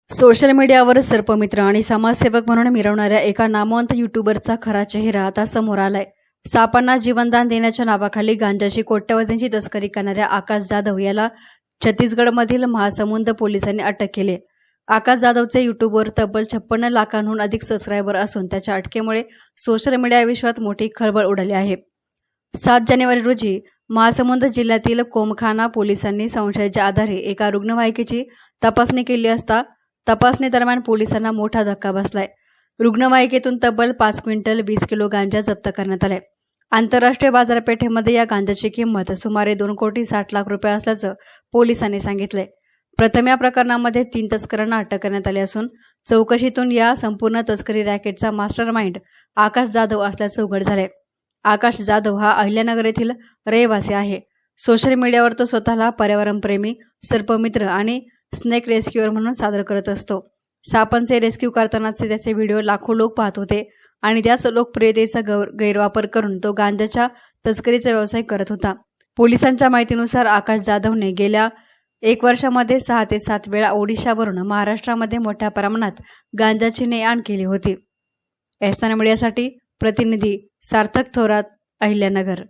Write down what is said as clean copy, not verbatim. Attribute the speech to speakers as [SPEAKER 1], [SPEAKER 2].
[SPEAKER 1] Social मीडियावर सर्पमित्र आणि समाजसेवक म्हणून मिरवणाऱ्या एका नामवंत यूट्यूबरचा खरा चेहरा आता समोर आलाय। सापांना जीवनदान देण्याच्या नावाखाली गांजाची कोट्यवधींची तस्करी करणाऱ्या आकाश जाधव याला छत्तीसगडमधील महासमुंद पोलिसांनी अटक केली। आकाश जाधवचे यूट्यूबवर तब्बल 56 लाखांहून अधिक सबस्क्रायबर असून त्याच्या अटकेमुळे सोशल मीडिया विश्वात मोठी खळबळ उडाली आहे। 7 जानेवारी रोजी महासमुंद जिल्ह्यातील कोमखाना पोलिसांनी संशयाच्या आधारे एका रुग्णवाहिकेची तपासणी केली असता तपासणी दरम्यान पोलिसांना मोठा धक्का बसलाय। रुग्णवाहिकेतून तब्बल 5 क्विंटल 20 किलो गांजा जप्त करण्यात आलाय। आंतरराष्ट्रीय बाजारपेठेमध्ये या गांजाची किंमत सुमारे 2 कोटी 60 लाख रुपये असल्याचं पोलिसांनी सांगितलंय। प्रथम या प्रकरणामध्ये 3 तस्करांना अटक करण्यात आली असून चौकशीतून या संपूर्ण तस्करी रॅकेटचा मास्टरमाइंड आकाश जाधव असल्याचं उघड झालंय। आकाश जाधव हा अहिल्यानगर येथील रहिवासी आहे। सोशल मीडियावर तो स्वतःला पर्यावरणप्रेमी, सर्पमित्र आणि स्नेक रेस्क्यूअर म्हणून सादर करत असतो। सापांचे रेस्क्यू करतानाचे त्याचे व्हिडिओ लाखो लोक पाहत होते आणि त्याच लोकप्रियतेचा गैरवापर करून तो गांजाच्या तस्करीचा व्यवसाय करत होता। पोलिसांच्या माहितीनुसार आकाश जाधवने गेल्या 1 वर्षामध्ये 6 ते 7 वेळा ओडिशावरून महाराष्ट्रामध्ये मोठ्या प्रमाणात गांजाची ने-आण केली होती। एसएन मीडियासाठी प्रतिनिधी सार्थक थोरात, अहिल्यानगर।